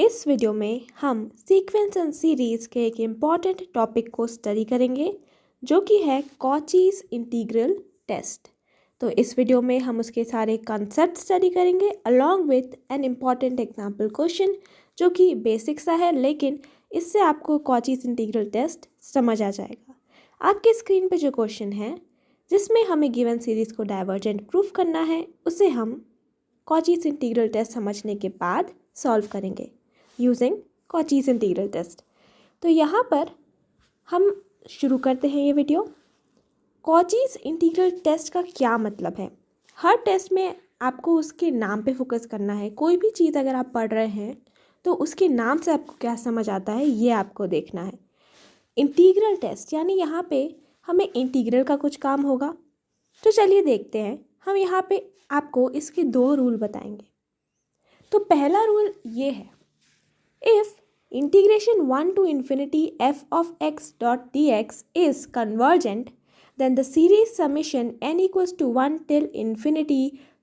इस वीडियो में हम सीक्वेंस एंड सीरीज़ के एक इम्पॉर्टेंट टॉपिक को स्टडी करेंगे जो कि है कॉचीज़ इंटीग्रल टेस्ट। तो इस वीडियो में हम उसके सारे कॉन्सेप्ट स्टडी करेंगे along with an important example question जो कि बेसिक सा है, लेकिन इससे आपको कॉचीज़ इंटीग्रल टेस्ट समझ आ जाएगा। आपकी स्क्रीन पे जो क्वेश्चन है जिसमें हमें गिवन सीरीज़ को डाइवर्जेंट प्रूफ करना है, उसे हम कॉचीज़ इंटीग्रल टेस्ट समझने के बाद सॉल्व करेंगे यूजिंग कॉचीज़ इंटीग्रल टेस्ट। तो यहाँ पर हम शुरू करते हैं ये वीडियो। कॉचीज़ इंटीग्रल टेस्ट का क्या मतलब है? हर टेस्ट में आपको उसके नाम पे फोकस करना है। कोई भी चीज़ अगर आप पढ़ रहे हैं तो उसके नाम से आपको क्या समझ आता है ये आपको देखना है। इंटीग्रल टेस्ट यानी यहाँ पे हमें इंटीग्रल का कुछ काम होगा। तो चलिए देखते हैं। हम यहाँ पे आपको इसके दो रूल बताएंगे। तो पहला रूल ये है, if integration 1 to infinity f of x dot dx is convergent, then the series summation n equals to 1 till infinity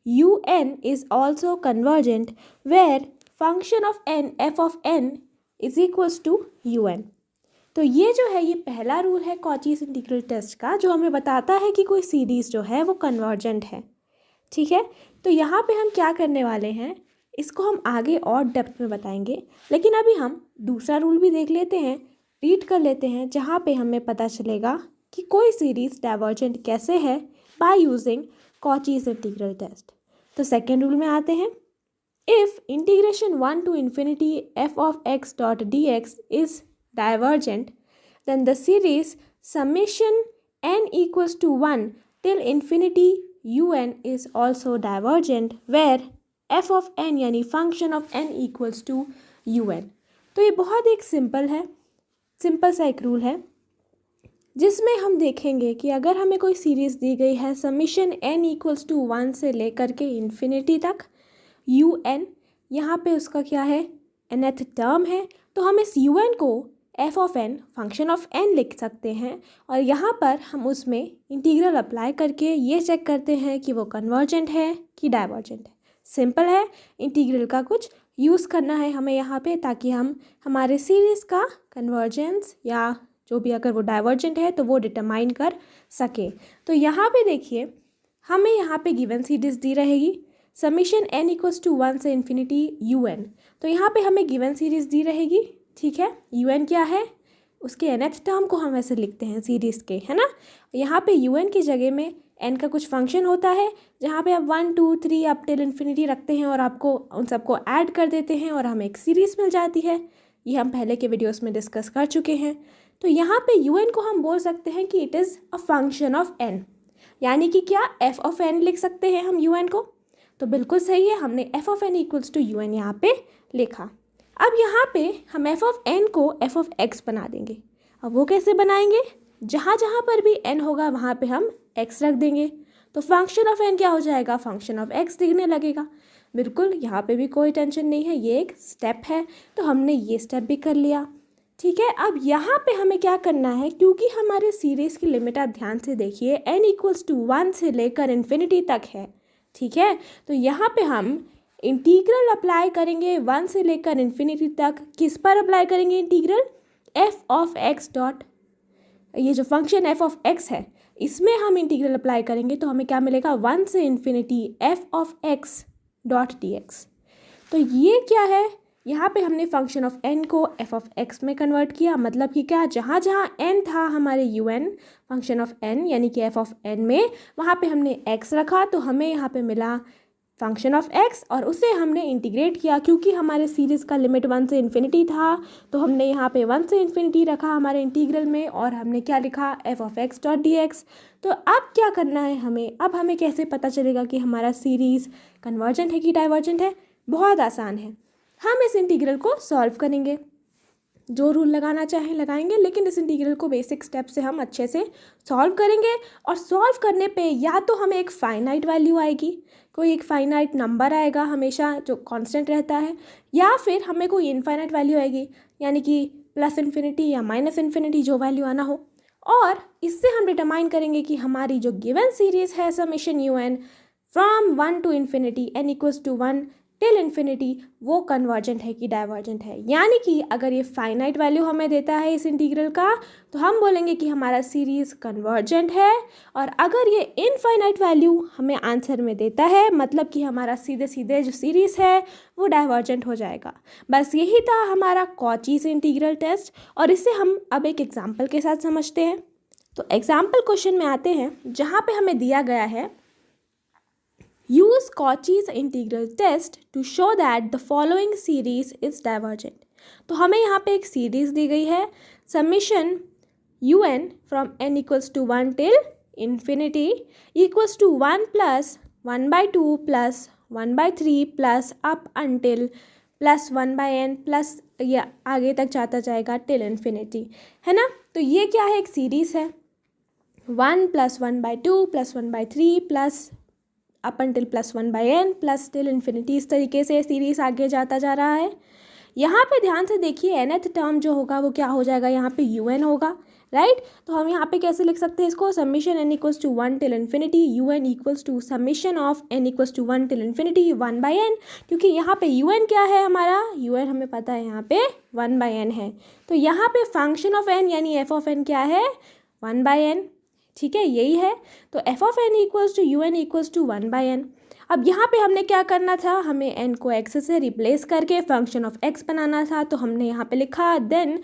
un is also convergent, where function of n f of n is equals to un। तो ये जो है ये पहला rule है कॉचीज़ integral test का, जो हमें बताता है कि कोई सीरीज़ जो है वो कन्वर्जेंट है। ठीक है, तो यहाँ पे हम क्या करने वाले हैं, इसको हम आगे और डेप्थ में बताएंगे, लेकिन अभी हम दूसरा रूल भी देख लेते हैं, रीड कर लेते हैं, जहाँ पे हमें पता चलेगा कि कोई सीरीज़ डाइवर्जेंट कैसे है बाय यूजिंग कॉचीज़ इंटीग्रल टेस्ट। तो सेकेंड रूल में आते हैं। If integration 1 to infinity f of x dot dx is divergent, then the series summation n equals to 1 till infinity un is also divergent, where f of n यानी function of n equals to un। तो ये बहुत एक simple सा एक rule है जिसमें हम देखेंगे कि अगर हमें कोई सीरीज़ दी गई है समीशन n इक्वल्स टू 1 से लेकर के इन्फिनिटी तक, un यहाँ पे उसका क्या है, nth टर्म है, तो हम इस un को f of n function of n लिख सकते हैं और यहाँ पर हम उसमें इंटीग्रल अप्लाई करके ये चेक करते हैं कि वो कन्वर्जेंट है कि डाइवर्जेंट है। सिंपल है, इंटीग्रल का कुछ यूज़ करना है हमें यहाँ पे, ताकि हम हमारे सीरीज़ का कन्वर्जेंस या जो भी अगर वो डाइवर्जेंट है तो वो डिटरमाइन कर सके। तो यहाँ पे देखिए, हमें यहाँ पे गिवन सीरीज़ दी रहेगी समीशन n इक्वल्स टू 1 से इन्फिनिटी un। तो यहाँ पे हमें गिवन सीरीज़ दी रहेगी। ठीक है, un क्या है, उसके nth टर्म को हम ऐसे लिखते हैं सीरीज़ के, है ना। यहाँ पे un की जगह में n का कुछ फंक्शन होता है, जहाँ पे आप 1 2 3 अप टिल इन्फिनिटी रखते हैं और आपको उन सबको ऐड कर देते हैं और हमें एक सीरीज़ मिल जाती है। ये हम पहले के वीडियोस में डिस्कस कर चुके हैं। तो यहाँ पे un को हम बोल सकते हैं कि it is a function of n, यानी कि क्या f ऑफ n लिख सकते हैं हम un को। तो बिल्कुल सही है, हमने f of n equals to un यहाँ पे लिखा। अब यहाँ पे हम f ऑफ n को f ऑफ x बना देंगे। अब वो कैसे बनाएंगे, जहाँ जहाँ पर भी n होगा वहाँ पे हम x रख देंगे, तो फंक्शन ऑफ n क्या हो जाएगा, फंक्शन ऑफ x दिखने लगेगा। बिल्कुल, यहाँ पे भी कोई टेंशन नहीं है, ये एक स्टेप है, तो हमने ये स्टेप भी कर लिया। ठीक है, अब यहाँ पे हमें क्या करना है, क्योंकि हमारे सीरीज़ की लिमिट आप ध्यान से देखिए n इक्वल्स टू 1 से लेकर इन्फिनिटी तक है। ठीक है, तो यहाँ पे हम इंटीग्रल अप्लाई करेंगे 1 से लेकर इन्फिनिटी तक। किस पर अप्लाई करेंगे integral, f of x dot, ये जो फंक्शन f ऑफ x है इसमें हम इंटीग्रल अप्लाई करेंगे, तो हमें क्या मिलेगा, 1 से infinity f of x dot dx। तो ये क्या है, यहाँ पे हमने फंक्शन ऑफ n को f ऑफ x में कन्वर्ट किया। मतलब कि क्या, जहाँ जहाँ n था हमारे un फंक्शन ऑफ n यानी कि f ऑफ n में, वहाँ पे हमने x रखा, तो हमें यहाँ पे मिला फंक्शन ऑफ x और उसे हमने इंटीग्रेट किया। क्योंकि हमारे सीरीज़ का लिमिट 1 से इन्फिनिटी था, तो हमने यहाँ पे 1 से इन्फिनिटी रखा हमारे इंटीग्रल में और हमने क्या लिखा, f of x dot dx। तो अब क्या करना है हमें, अब हमें कैसे पता चलेगा कि हमारा सीरीज़ कन्वर्जेंट है कि डाइवर्जेंट है। बहुत आसान है, हम इस इंटीग्रल को सॉल्व करेंगे। जो रूल लगाना चाहें लगाएंगे, लेकिन इस इंटीग्रल को बेसिक स्टेप से हम अच्छे से सॉल्व करेंगे। और सॉल्व करने पे या तो हमें एक फाइनाइट वैल्यू आएगी, कोई एक फाइनाइट नंबर आएगा हमेशा जो कांस्टेंट रहता है, या फिर हमें कोई इनफाइनाइट वैल्यू आएगी, यानी कि प्लस इन्फिनिटी या माइनस इन्फिनिटी, जो वैल्यू आना हो। और इससे हम डिटरमाइन करेंगे कि हमारी जो गिवन सीरीज़ है summation un from 1 to infinity n equals to 1 till infinity वो कन्वर्जेंट है कि डाइवर्जेंट है। यानी कि अगर ये फाइनाइट वैल्यू हमें देता है इस इंटीग्रल का तो हम बोलेंगे कि हमारा सीरीज़ कन्वर्जेंट है, और अगर ये इनफाइनाइट वैल्यू हमें आंसर में देता है मतलब कि हमारा सीधे सीधे जो सीरीज़ है वो डाइवर्जेंट हो जाएगा। बस यही था हमारा कॉचीज इंटीग्रल टेस्ट, और इसे हम अब एक एग्जाम्पल के साथ समझते हैं। तो एग्जाम्पल क्वेश्चन में आते हैं जहाँ पे हमें दिया गया है use Cauchy's integral test to show that the following series is divergent। तो हमें यहाँ पे एक सीरीज दी गई है summation un from n equals to 1 till infinity equals to 1 plus 1 by 2 plus 1 by 3 plus up until plus 1 by n plus या आगे तक जाता जाएगा till infinity, है ना। तो ये क्या है, एक सीरीज है 1 plus 1 by 2 plus 1 by 3 plus up until plus 1 by n plus till infinity. इस तरीके से सीरीज आगे जाता जा रहा है। यहाँ पे ध्यान से देखिए nth टर्म जो होगा वो क्या हो जाएगा, यहाँ पे un होगा, राइट। तो हम यहाँ पे कैसे लिख सकते हैं इसको, summation n equals to 1 till infinity un equals to summation of n equals to 1 till infinity 1 by n, क्योंकि यहाँ पे un क्या है हमारा, un हमें पता है यहाँ पे 1 बाई एन है। तो यहाँ पे फंक्शन ऑफ n यानी एफ ऑफ n क्या है 1 बाई एन, ठीक है, यही है। तो f of n equals to u n equals to 1 by n. अब यहाँ पे हमने क्या करना था, हमें एन को एक्स से रिप्लेस करके फंक्शन ऑफ एक्स बनाना था। तो हमने यहाँ पे लिखा देन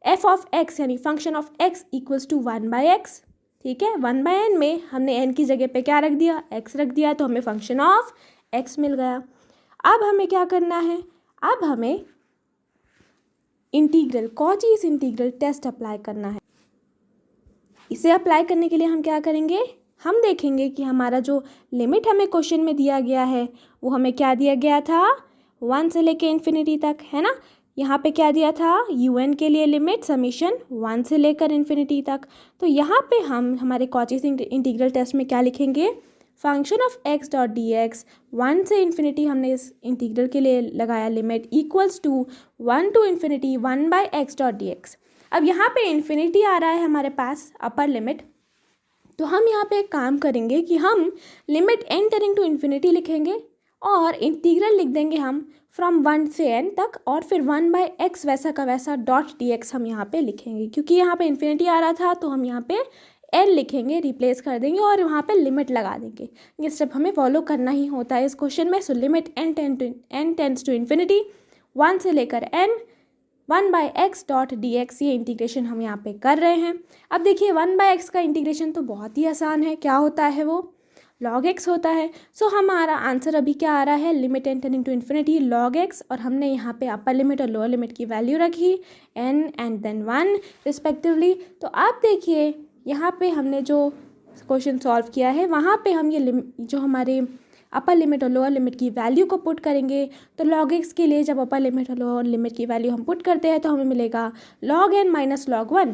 एफ ऑफ एक्स यानी function of x equals to 1 by x, ठीक है। 1 बाई एन में हमने एन की जगह पे क्या रख दिया, एक्स रख दिया, तो हमें फंक्शन ऑफ एक्स मिल गया। अब हमें क्या करना है, अब हमें integral Cauchy's integral test apply करना है। इसे अप्लाई करने के लिए हम क्या करेंगे, हम देखेंगे कि हमारा जो लिमिट हमें क्वेश्चन में दिया गया है वो हमें क्या दिया गया था 1 से लेके इन्फिनिटी तक, है ना। यहाँ पे क्या दिया था un के लिए लिमिट समीशन 1 से लेकर इन्फिनिटी तक। तो यहाँ पे हम हमारे कॉचीज इंटीग्रल टेस्ट में क्या लिखेंगे, function of x dot d x 1 से इन्फिनिटी हमने इस इंटीग्रल के लिए लगाया limit equals to 1 to infinity 1 by x dot d x. अब यहाँ पे इन्फिनिटी आ रहा है हमारे पास अपर लिमिट, तो हम यहाँ पे एक काम करेंगे कि हम limit n tending to infinity लिखेंगे और इंटीग्रल लिख देंगे हम फ्रॉम 1 से n तक, और फिर 1 बाई एक्स वैसा का वैसा डॉट डी एक्स हम यहाँ पे लिखेंगे। क्योंकि यहाँ पे इन्फिनिटी आ रहा था तो हम यहाँ पे n लिखेंगे, रिप्लेस कर देंगे और वहाँ पे लिमिट लगा देंगे। ये स्टेप हमें फॉलो करना ही होता है इस क्वेश्चन में। So limit n tends to infinity 1 से लेकर n 1 by x dot d x, ये इंटीग्रेशन हम यहाँ पे कर रहे हैं। अब देखिए 1 बाई एक्स का इंटीग्रेशन तो बहुत ही आसान है, क्या होता है वो log x होता है। सो हमारा आंसर अभी क्या आ रहा है, limit n tending to infinity log x, और हमने यहाँ पे अपर लिमिट और लोअर लिमिट की वैल्यू रखी n एंड देन 1 रिस्पेक्टिवली। तो आप देखिए यहाँ पे हमने जो क्वेश्चन सॉल्व किया है वहाँ पे हम ये जो हमारे अपर लिमिट और लोअर लिमिट की वैल्यू को पुट करेंगे। तो log x के लिए जब अपर लिमिट और लोअर लिमिट की वैल्यू हम पुट करते हैं तो हमें मिलेगा log n माइनस log 1,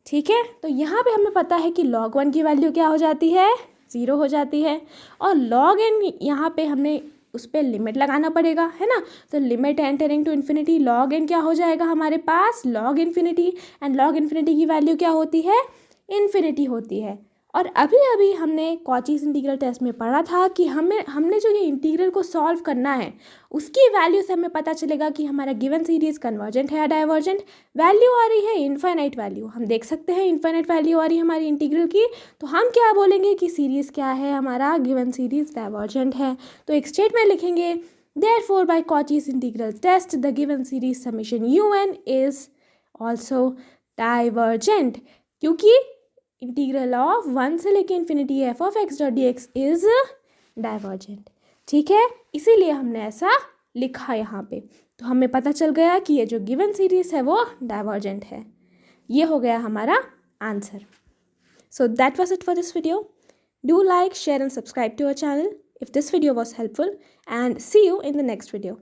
ठीक है। तो यहाँ पे हमें पता है कि log 1 की वैल्यू क्या हो जाती है, 0 हो जाती है, और log n यहाँ पे हमने उस पर लिमिट लगाना पड़ेगा, है ना। तो limit n tending to infinity log n क्या हो जाएगा हमारे पास log infinity, and log infinity की वैल्यू क्या होती है, इन्फिनिटी होती है। और अभी अभी हमने कॉचीज इंटीग्रल टेस्ट में पढ़ा था कि हमने जो ये इंटीग्रल को सॉल्व करना है उसकी वैल्यू से हमें पता चलेगा कि हमारा गिवन सीरीज कन्वर्जेंट है या डाइवर्जेंट। वैल्यू आ रही है इनफाइनाइट वैल्यू, हम देख सकते हैं इनफाइनाइट वैल्यू आ रही है हमारी इंटीग्रल की, तो हम क्या बोलेंगे कि सीरीज क्या है, हमारा गिवन सीरीज डाइवर्जेंट है। तो एक स्टेटमेंट लिखेंगे therefore by Cauchy's integral test the given series summation un is also divergent, क्योंकि इंटीग्रल ऑफ 1 से लेके infinity F of x dot d x is divergent, ठीक है। इसीलिए हमने ऐसा लिखा यहाँ पे, तो हमें पता चल गया कि ये जो गिवन सीरीज है वो डाइवर्जेंट है। ये हो गया हमारा answer. So that was it for this video. Do like, share and subscribe to our channel if this video was helpful, and see you in the next video.